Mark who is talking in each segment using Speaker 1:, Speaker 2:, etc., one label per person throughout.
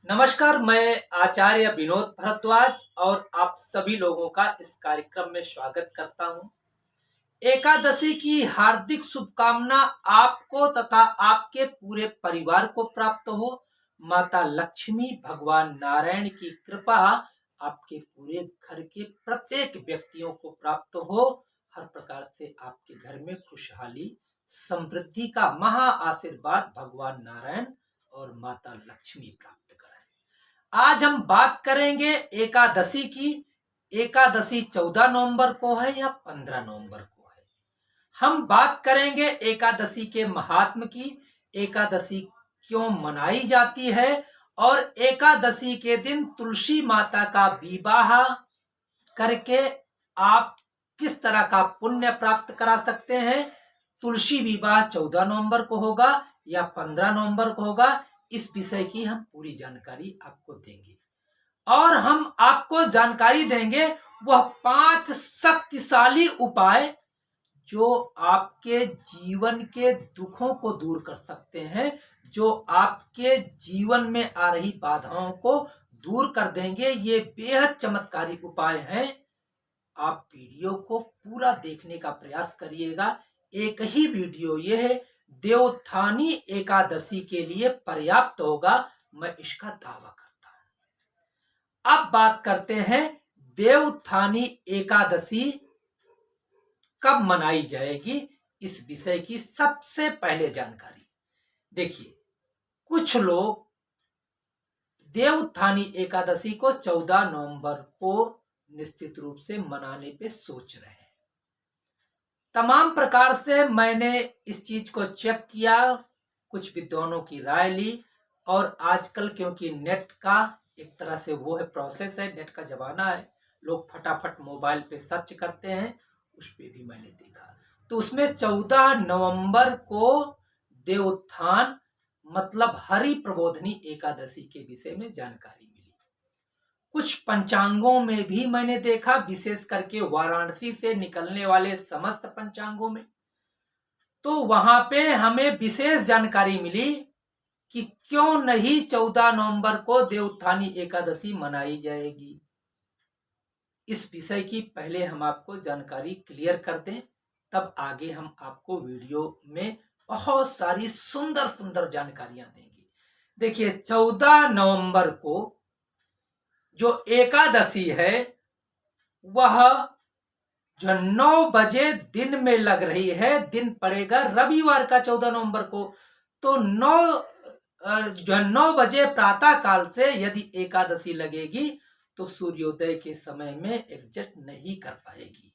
Speaker 1: नमस्कार, मैं आचार्य विनोद भारद्वाज और आप सभी लोगों का इस कार्यक्रम में स्वागत करता हूं। एकादशी की हार्दिक शुभकामना आपको तथा आपके पूरे परिवार को प्राप्त हो। माता लक्ष्मी, भगवान नारायण की कृपा आपके पूरे घर के प्रत्येक व्यक्तियों को प्राप्त हो। हर प्रकार से आपके घर में खुशहाली, समृद्धि का महा आशीर्वाद भगवान नारायण और माता लक्ष्मी प्राप्त कराएं। आज हम बात करेंगे एकादशी की। एकादशी 14 नवंबर को है या 15 नवंबर को है। हम बात करेंगे एकादशी के महात्म की, एकादशी क्यों मनाई जाती है और एकादशी के दिन तुलसी माता का विवाह करके आप किस तरह का पुण्य प्राप्त करा सकते हैं। तुलसी विवाह 14 नवंबर को होगा या 15 नवंबर को होगा, इस विषय की हम पूरी जानकारी आपको देंगे और हम आपको जानकारी देंगे वह 5 शक्तिशाली उपाय जो आपके जीवन के दुखों को दूर कर सकते हैं, जो आपके जीवन में आ रही बाधाओं को दूर कर देंगे। ये बेहद चमत्कारी उपाय हैं। आप वीडियो को पूरा देखने का प्रयास करिएगा। एक ही वीडियो ये है, देवोत्थानी एकादशी के लिए पर्याप्त होगा, मैं इसका दावा करता हूं। अब बात करते हैं देवोत्थानी एकादशी कब मनाई जाएगी, इस विषय की सबसे पहले जानकारी देखिए। कुछ लोग देवोत्थानी एकादशी को 14 नवंबर को निश्चित रूप से मनाने पे सोच रहे हैं। तमाम प्रकार से मैंने इस चीज को चेक किया, कुछ विद्वानों की राय ली और आजकल क्योंकि नेट का एक तरह से वो है प्रोसेस है, नेट का जमाना है, लोग फटाफट मोबाइल पे सर्च करते हैं, उस पे भी मैंने देखा तो उसमें 14 नवंबर को देवोत्थान मतलब हरि प्रबोधनी एकादशी के विषय में जानकारी मिली। कुछ पंचांगों में भी मैंने देखा, विशेष करके वाराणसी से निकलने वाले समस्त पंचांगों में, तो वहां पे हमें विशेष जानकारी मिली कि क्यों नहीं 14 नवंबर को देवोत्थानी एकादशी मनाई जाएगी। इस विषय की पहले हम आपको जानकारी क्लियर कर दें, तब आगे हम आपको वीडियो में बहुत सारी सुंदर सुंदर जानकारियां देंगे। देखिए 14 नवंबर को जो एकादशी है वह जो 9 बजे दिन में लग रही है, दिन पड़ेगा रविवार का 14 नवंबर को, तो 9 बजे प्रातः काल से यदि एकादशी लगेगी तो सूर्योदय के समय में एडजस्ट नहीं कर पाएगी।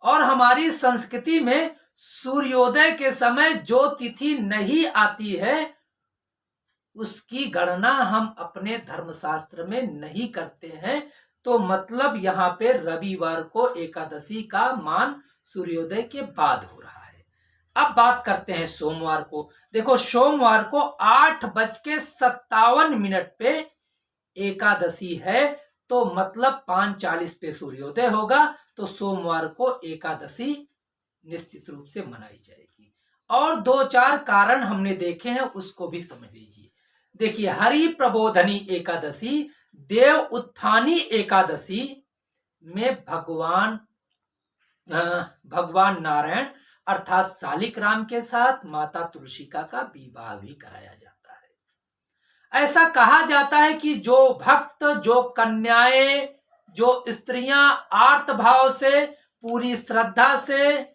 Speaker 1: और हमारी संस्कृति में सूर्योदय के समय जो तिथि नहीं आती है उसकी गणना हम अपने धर्मशास्त्र में नहीं करते हैं, तो मतलब यहाँ पे रविवार को एकादशी का मान सूर्योदय के बाद हो रहा है। अब बात करते हैं सोमवार को। देखो सोमवार को 8:57 पे एकादशी है, तो मतलब 5:40 पे सूर्योदय होगा, तो सोमवार को एकादशी निश्चित रूप से मनाई जाएगी। और 2-4 कारण हमने देखे हैं, उसको भी समझ लीजिए। देखिए हरि प्रबोधनी एकादशी, देव उत्थानी एकादशी में भगवान नारायण अर्थात शालिग्राम के साथ माता तुलसिका का विवाह भी कराया जाता है। ऐसा कहा जाता है कि जो भक्त, जो कन्याएं, जो स्त्रियां आर्त भाव से, पूरी श्रद्धा से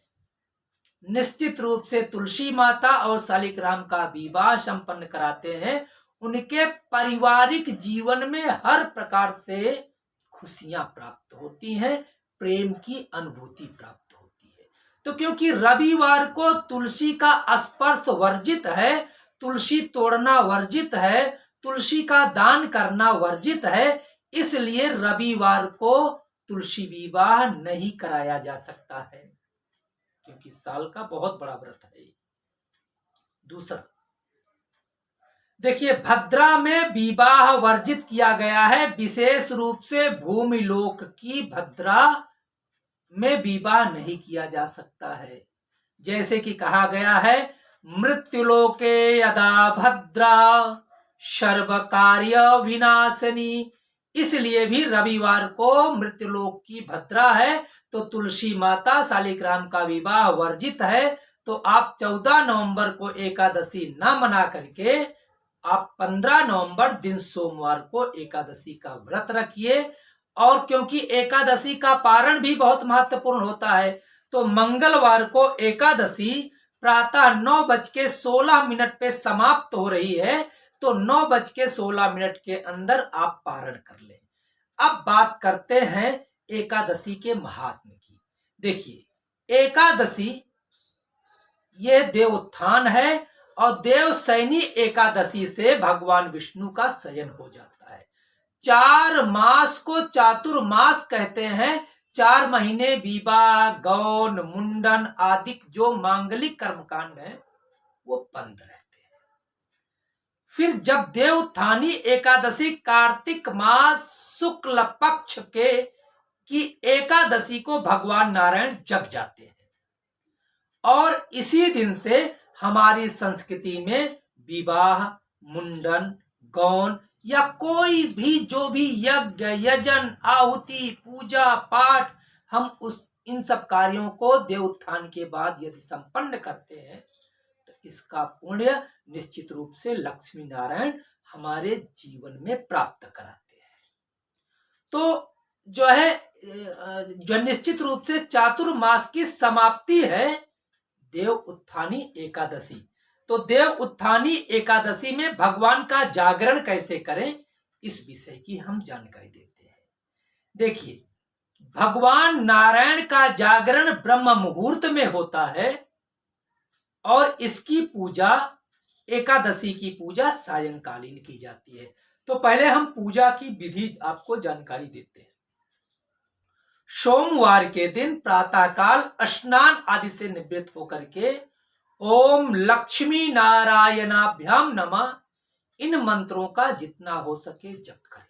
Speaker 1: निश्चित रूप से तुलसी माता और शालिग्राम का विवाह संपन्न कराते हैं, उनके पारिवारिक जीवन में हर प्रकार से खुशियां प्राप्त होती हैं, प्रेम की अनुभूति प्राप्त होती है। तो क्योंकि रविवार को तुलसी का स्पर्श वर्जित है, तुलसी तोड़ना वर्जित है, तुलसी का दान करना वर्जित है, इसलिए रविवार को तुलसी विवाह नहीं कराया जा सकता है, क्योंकि साल का बहुत बड़ा व्रत है। दूसरा देखिए भद्रा में विवाह वर्जित किया गया है, विशेष रूप से भूमि लोक की भद्रा में विवाह नहीं किया जा सकता है। जैसे कि कहा गया है, मृत्युलोके यदा भद्रा सर्व कार्य विनाशनी। इसलिए भी रविवार को मृत्युलोक की भद्रा है, तो तुलसी माता शालिग्राम का विवाह वर्जित है। तो आप 14 नवंबर को एकादशी न मना करके आप 15 नवंबर दिन सोमवार को एकादशी का व्रत रखिए। और क्योंकि एकादशी का पारण भी बहुत महत्वपूर्ण होता है, तो मंगलवार को एकादशी प्रातः 9:16 पे समाप्त हो रही है। तो 9:16 के अंदर आप पारण कर लें। अब बात करते हैं एकादशी के महात्म्य की। देखिए, एकादशी ये देवोत्थान है, और देवशयनी एकादशी से भगवान विष्णु का शयन हो जाता है। 4 मास को चातुर्मास कहते हैं। 4 महीने विवाह, गौन, मुंडन आदि जो मांगलिक कर्मकांड है वो बंद रहते हैं। फिर जब देवोत्थानी एकादशी कार्तिक मास शुक्ल पक्ष की एकादशी को भगवान नारायण जग जाते हैं, और इसी दिन से हमारी संस्कृति में विवाह, मुंडन, गौन या कोई भी जो भी यज्ञ, यजन, आहुति, पूजा पाठ, हम इन सब कार्यों को देवोत्थान के बाद यदि संपन्न करते हैं तो इसका पुण्य निश्चित रूप से लक्ष्मी नारायण हमारे जीवन में प्राप्त कराते हैं। तो जो है जो निश्चित रूप से चातुर्मास की समाप्ति है देव उत्थानी एकादशी। तो देव उत्थानी एकादशी में भगवान का जागरण कैसे करें, इस विषय की हम जानकारी देते हैं। देखिए, भगवान नारायण का जागरण ब्रह्म मुहूर्त में होता है, और इसकी पूजा, एकादशी की पूजा सायंकालीन की जाती है। तो पहले हम पूजा की विधि आपको जानकारी देते हैं। सोमवार के दिन प्रातःकाल स्नान आदि से निवृत्त होकर के ओम लक्ष्मी नारायणाभ्याम नमः इन मंत्रों का जितना हो सके जप करें।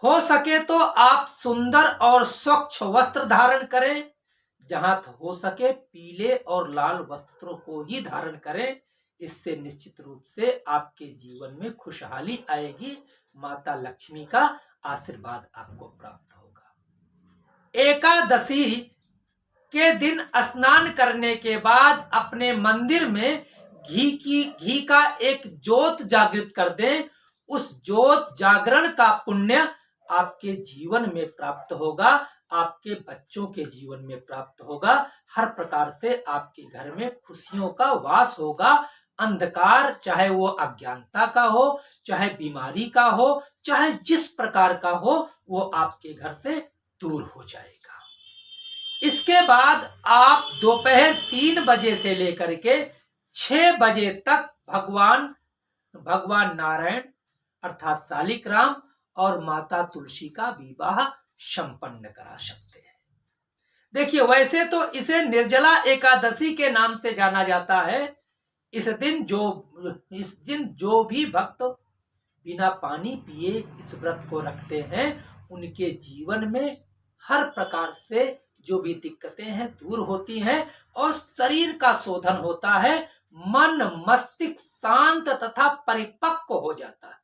Speaker 1: हो सके तो आप सुंदर और स्वच्छ वस्त्र धारण करें। जहां हो सके पीले और लाल वस्त्रों को ही धारण करें। इससे निश्चित रूप से आपके जीवन में खुशहाली आएगी। माता लक्ष्मी का आशीर्वाद आपको प्राप्त होगा। एकादशी के दिन स्नान करने के बाद अपने मंदिर में घी का एक ज्योत जागृत कर दें। उस ज्योत जागरण का पुण्य आपके जीवन में प्राप्त होगा, आपके बच्चों के जीवन में प्राप्त होगा। हर प्रकार से आपके घर में खुशियों का वास होगा। अंधकार, चाहे वो अज्ञानता का हो, चाहे बीमारी का हो, चाहे जिस प्रकार का हो, वो आपके घर से दूर हो जाएगा। इसके बाद आप दोपहर 3 बजे से लेकर के 6 बजे तक भगवान नारायण अर्थात शालिग्राम और माता तुलसी का विवाह संपन्न करा सकते हैं। देखिए, वैसे तो इसे निर्जला एकादशी के नाम से जाना जाता है। इस दिन जो भी भक्त बिना पानी पिए इस व्रत को रखते हैं, उनके जीवन में हर प्रकार से जो भी दिक्कतें हैं दूर होती हैं, और शरीर का शोधन होता है। मन मस्तिष्क शांत तथा परिपक्व हो जाता है।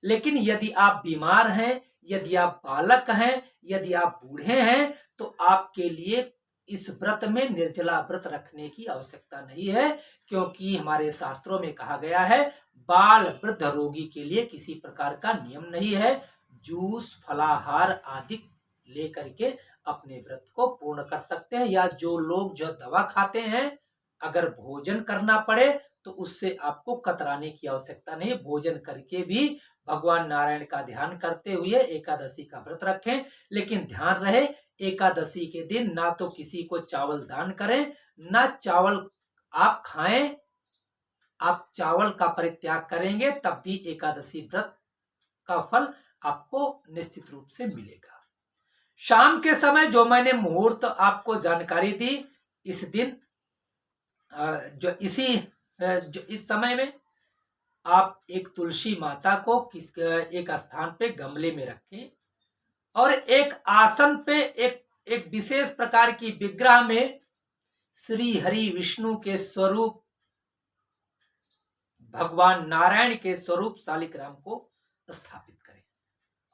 Speaker 1: लेकिन यदि आप बीमार हैं, यदि आप बालक हैं, यदि आप बूढ़े हैं, तो आपके लिए इस व्रत में निर्जला व्रत रखने की आवश्यकता नहीं है। क्योंकि हमारे शास्त्रों में कहा गया है, बाल वृद्ध रोगी के लिए किसी प्रकार का नियम नहीं है। जूस, फलाहार आदि लेकर के अपने व्रत को पूर्ण कर सकते हैं। या जो लोग जो दवा खाते हैं, अगर भोजन करना पड़े तो उससे आपको कतराने की आवश्यकता नहीं। भोजन करके भी भगवान नारायण का ध्यान करते हुए एकादशी का व्रत रखें। लेकिन ध्यान रहे, एकादशी के दिन ना तो किसी को चावल दान करें, ना चावल आप खाएं। आप चावल का परित्याग करेंगे तब भी एकादशी व्रत का फल आपको निश्चित रूप से मिलेगा। शाम के समय जो मैंने मुहूर्त आपको जानकारी दी, इस दिन जो इस समय में आप एक तुलसी माता को एक स्थान पे गमले में रखें, और एक आसन पे एक विशेष प्रकार की विग्रह में श्री हरि विष्णु के स्वरूप भगवान नारायण के स्वरूप शालिग्राम को स्थापित करें।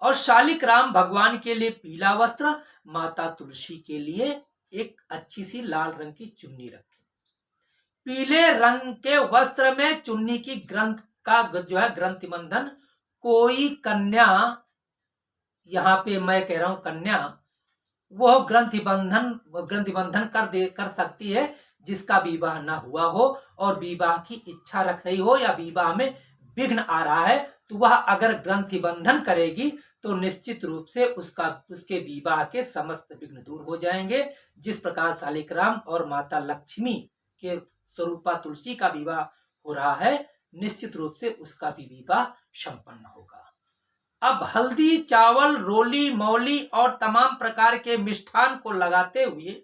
Speaker 1: और शालिग्राम भगवान के लिए पीला वस्त्र, माता तुलसी के लिए एक अच्छी सी लाल रंग की चुन्नी रखें। पीले रंग के वस्त्र में चुन्नी की ग्रंथ का जो है ग्रंथि बंधन कोई कन्या, यहां पे मैं कह रहा हूं कन्या, वह ग्रंथि बंधन कर सकती है जिसका विवाह ना हुआ हो और विवाह की इच्छा रख रही हो या विवाह में विघ्न आ रहा है, तो वह अगर ग्रंथि बंधन करेगी तो निश्चित रूप से उसके विवाह के समस्त विघ्न दूर हो जाएंगे। जिस प्रकार शालिग्राम और माता लक्ष्मी के स्वरूपा तुलसी का विवाह हो रहा है, निश्चित रूप से उसका भी विवाह संपन्न होगा। अब हल्दी, चावल, रोली, मौली और तमाम प्रकार के मिष्ठान को लगाते हुए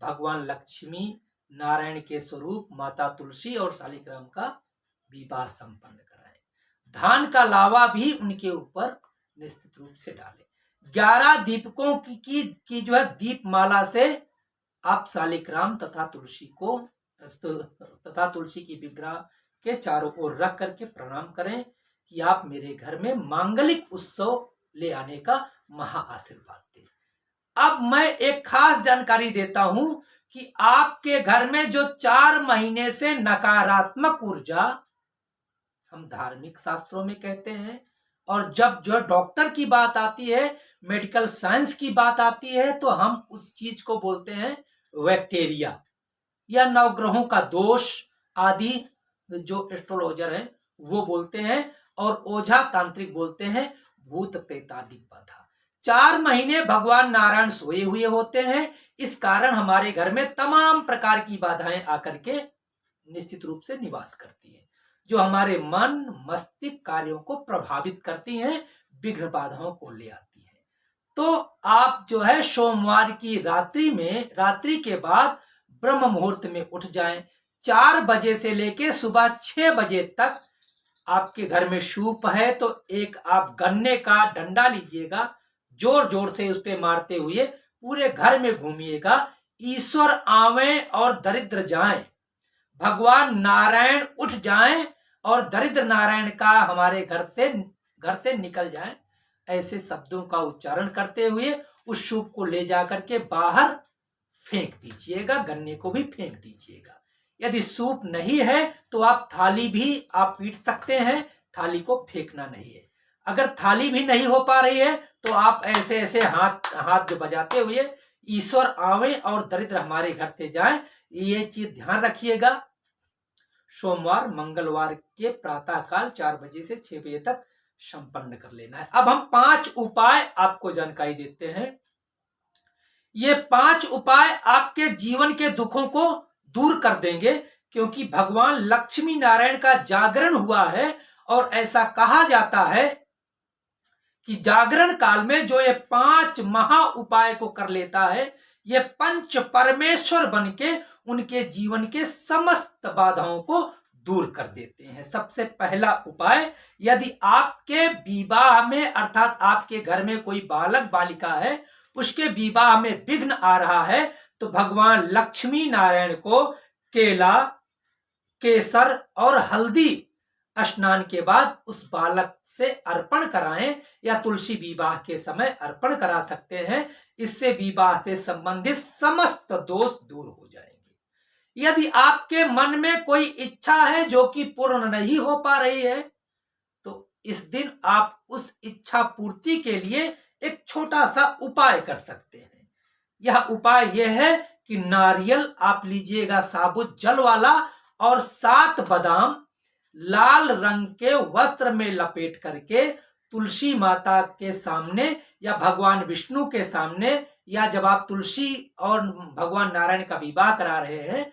Speaker 1: भगवान लक्ष्मी नारायण के स्वरूप माता तुलसी और शालिग्राम का विवाह संपन्न कराएं। धान का लावा भी उनके ऊपर निश्चित रूप से डालें। 11 दीपकों की जो है दीपमाला से आप शालिग्राम तथा तुलसी की विग्रह के चारों ओर रख करके प्रणाम करें कि आप मेरे घर में मांगलिक उत्सव ले आने का महा आशीर्वाद दें। अब मैं एक खास जानकारी देता हूं कि आपके घर में जो 4 महीने से नकारात्मक ऊर्जा, हम धार्मिक शास्त्रों में कहते हैं, और जब जो डॉक्टर की बात आती है, मेडिकल साइंस की बात आती है, तो हम उस चीज को बोलते हैं बैक्टीरिया या नवग्रहों का दोष आदि, जो एस्ट्रोलॉजर है वो बोलते हैं, और ओझा तांत्रिक बोलते हैं भूत प्रेतादि बाधा। 4 महीने भगवान नारायण सोए हुए होते हैं, इस कारण हमारे घर में तमाम प्रकार की बाधाएं आकर के निश्चित रूप से निवास करती हैं, जो हमारे मन मस्तिष्क कार्यों को प्रभावित करती हैं, विघ्न बाधाओं को ले आती हैं। तो आप जो है सोमवार की रात्रि के बाद ब्रह्म मुहूर्त में उठ जाएं। 4 बजे से लेके सुबह 6 बजे तक आपके घर में सूप है तो एक आप गन्ने का डंडा लीजिएगा, जोर जोर से उस पे मारते हुए पूरे घर में घूमिएगा। ईश्वर आवे और दरिद्र जाएं, भगवान नारायण उठ जाएं और दरिद्र नारायण का हमारे घर से निकल जाएं, ऐसे शब्दों का उच्चारण करते हुए उस सूप को ले जाकर के बाहर फेंक दीजिएगा, गन्ने को भी फेंक दीजिएगा। यदि सूप नहीं है तो आप थाली भी आप पीट सकते हैं, थाली को फेंकना नहीं है। अगर थाली भी नहीं हो पा रही है तो आप ऐसे ऐसे हाथ जो बजाते हुए ईश्वर आवे और दरिद्र हमारे घर से जाएं, ये चीज ध्यान रखिएगा। सोमवार मंगलवार के प्रातः काल 4 बजे से 6 बजे तक संपन्न कर लेना है। अब हम 5 उपाय आपको जानकारी देते हैं। ये 5 उपाय आपके जीवन के दुखों को दूर कर देंगे, क्योंकि भगवान लक्ष्मी नारायण का जागरण हुआ है और ऐसा कहा जाता है कि जागरण काल में जो ये 5 महा उपाय को कर लेता है, ये पंच परमेश्वर बन के उनके जीवन के समस्त बाधाओं को दूर कर देते हैं। सबसे पहला उपाय, यदि आपके विवाह में अर्थात आपके घर में कोई बालक बालिका है, उसके विवाह में विघ्न आ रहा है, तो भगवान लक्ष्मी नारायण को केला, केसर और हल्दी स्नान के बाद उस बालक से अर्पण कराएं, या तुलसी विवाह के समय अर्पण करा सकते हैं। इससे विवाह से संबंधित समस्त दोष दूर हो जाएंगे। यदि आपके मन में कोई इच्छा है जो कि पूर्ण नहीं हो पा रही है, तो इस दिन आप उस इच्छा पूर्ति के लिए एक छोटा सा उपाय कर सकते हैं। यह उपाय यह है कि नारियल आप लीजिएगा साबुत जल वाला, और 7 बादाम लाल रंग के वस्त्र में लपेट करके तुलसी माता के सामने या भगवान विष्णु के सामने, या जब आप तुलसी और भगवान नारायण का विवाह करा रहे हैं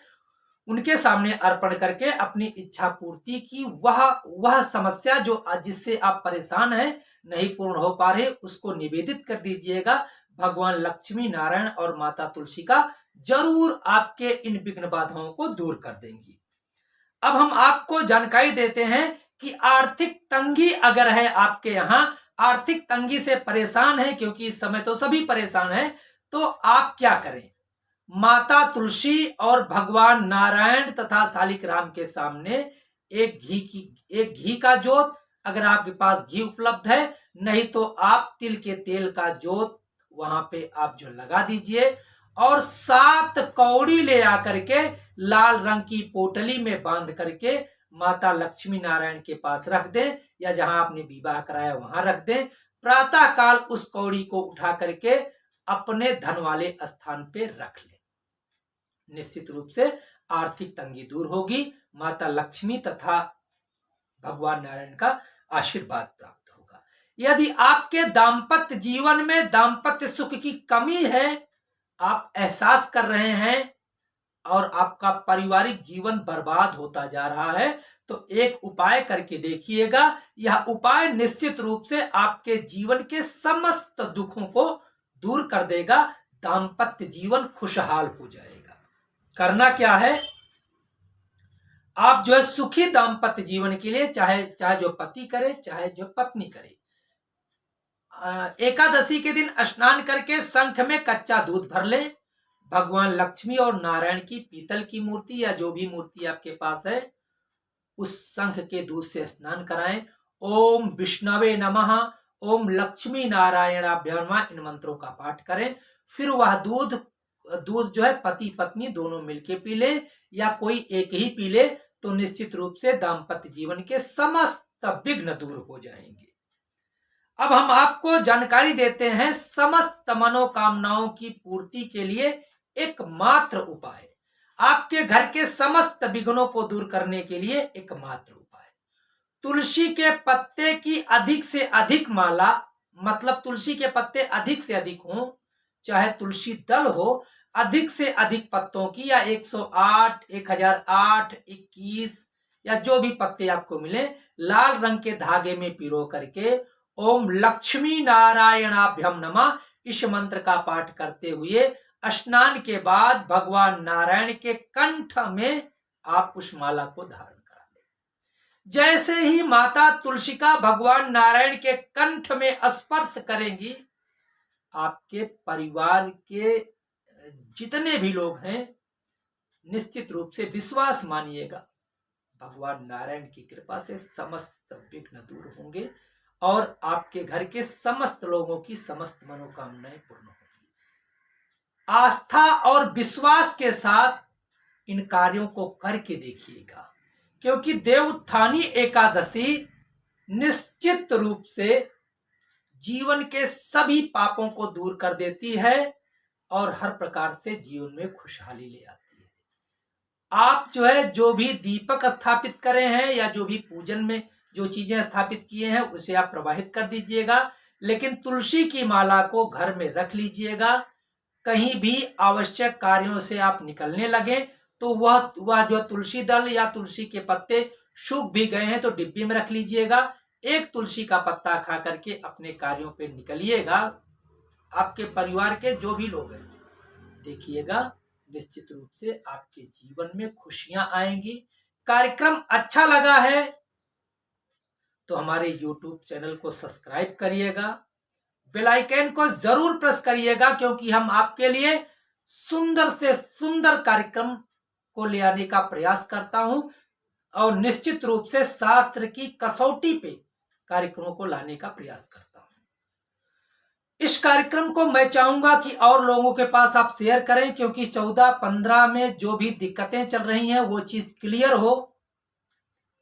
Speaker 1: उनके सामने अर्पण करके अपनी इच्छा पूर्ति की वह समस्या जो जिससे आप परेशान हैं, नहीं पूर्ण हो पा रहे, उसको निवेदित कर दीजिएगा। भगवान लक्ष्मी नारायण और माता तुलसी का जरूर आपके इन विघ्न बाधाओं को दूर कर देंगी। अब हम आपको जानकारी देते हैं कि आर्थिक तंगी अगर है आपके यहाँ, आर्थिक तंगी से परेशान है, क्योंकि इस समय तो सभी परेशान हैं, तो आप क्या करें। माता तुलसी और भगवान नारायण तथा शालिग्राम के सामने एक घी का जोत, अगर आपके पास घी उपलब्ध है, नहीं तो आप तिल के तेल का जोत वहां पे आप जो लगा दीजिए, और 7 कौड़ी ले आकर के लाल रंग की पोटली में बांध करके माता लक्ष्मी नारायण के पास रख दें, या जहां आपने विवाह कराया वहां रख दें। प्रातः काल उस कौड़ी को उठा करके अपने धन वाले स्थान पे रख लें। निश्चित रूप से आर्थिक तंगी दूर होगी, माता लक्ष्मी तथा भगवान नारायण का आशीर्वाद प्राप्त होगा। यदि आपके दाम्पत्य जीवन में दाम्पत्य सुख की कमी है, आप एहसास कर रहे हैं और आपका पारिवारिक जीवन बर्बाद होता जा रहा है, तो एक उपाय करके देखिएगा। यह उपाय निश्चित रूप से आपके जीवन के समस्त दुखों को दूर कर देगा, दाम्पत्य जीवन खुशहाल हो जाएगा। करना क्या है, आप जो है सुखी दाम्पत्य जीवन के लिए चाहे जो पति करे चाहे जो पत्नी करे, एकादशी के दिन स्नान करके शंख में कच्चा दूध भर लें। भगवान लक्ष्मी और नारायण की पीतल की मूर्ति या जो भी मूर्ति आपके पास है, उस शंख के दूध से स्नान कराएं। ओम विष्णवे नमः, ओम लक्ष्मी नारायणाभ्याम नमः, इन मंत्रों का पाठ करें। फिर वह दूध जो है पति पत्नी दोनों मिलके पी ले, या कोई एक ही पी ले, तो निश्चित रूप से दाम्पत्य जीवन के समस्त विघ्न दूर हो जाएंगे। अब हम आपको जानकारी देते हैं समस्त मनोकामनाओं की पूर्ति के लिए एकमात्र उपाय, आपके घर के समस्त विघ्नों को दूर करने के लिए एकमात्र उपाय, तुलसी के पत्ते की अधिक से अधिक माला, मतलब तुलसी के पत्ते अधिक से अधिक हों, चाहे तुलसी दल हो, अधिक से अधिक पत्तों की, या 108, 1008, 21 या जो भी पत्ते आपको मिले, लाल रंग के धागे में पिरो करके ओम लक्ष्मी नारायणाभ्याम नमः इस मंत्र का पाठ करते हुए स्नान के बाद भगवान नारायण के कंठ में आप उस माला को धारण करा लें। जैसे ही माता तुलसिका भगवान नारायण के कंठ में स्पर्श करेंगी, आपके परिवार के जितने भी लोग हैं, निश्चित रूप से विश्वास मानिएगा, भगवान नारायण की कृपा से समस्त विघ्न दूर होंगे और आपके घर के समस्त लोगों की समस्त मनोकामनाएं पूर्ण होंगी। आस्था और विश्वास के साथ इन कार्यों को करके देखिएगा, क्योंकि देवउत्थानी एकादशी निश्चित रूप से जीवन के सभी पापों को दूर कर देती है और हर प्रकार से जीवन में खुशहाली ले आती है। आप जो है जो भी दीपक स्थापित करे हैं या जो भी पूजन में जो चीजें स्थापित किए हैं उसे आप प्रवाहित कर दीजिएगा, लेकिन तुलसी की माला को घर में रख लीजिएगा। कहीं भी आवश्यक कार्यों से आप निकलने लगे तो वह जो तुलसी दल या तुलसी के पत्ते सूख भी गए हैं तो डिब्बी में रख लीजिएगा। एक तुलसी का पत्ता खा करके अपने कार्यों पे निकलिएगा। आपके परिवार के जो भी लोग हैं, देखिएगा निश्चित रूप से आपके जीवन में खुशियां आएंगी। कार्यक्रम अच्छा लगा है तो हमारे YouTube चैनल को सब्सक्राइब करिएगा, बेल आइकन को जरूर प्रेस करिएगा, क्योंकि हम आपके लिए सुंदर से सुंदर कार्यक्रम को ले आने का प्रयास करता हूं और निश्चित रूप से शास्त्र की कसौटी पे कार्यक्रमों को लाने का प्रयास करता हूं। इस कार्यक्रम को मैं चाहूंगा कि और लोगों के पास आप शेयर करें, क्योंकि 14-15 में जो भी दिक्कतें चल रही हैं वो चीज क्लियर हो।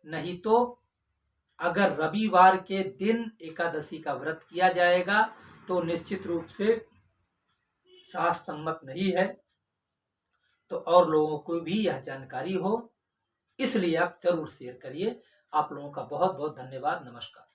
Speaker 1: नहीं तो अगर रविवार के दिन एकादशी का व्रत किया जाएगा तो निश्चित रूप से शास्त्र सम्मत नहीं है, तो और लोगों को भी यह जानकारी हो, इसलिए आप जरूर शेयर करिए। आप लोगों का बहुत बहुत धन्यवाद। नमस्कार।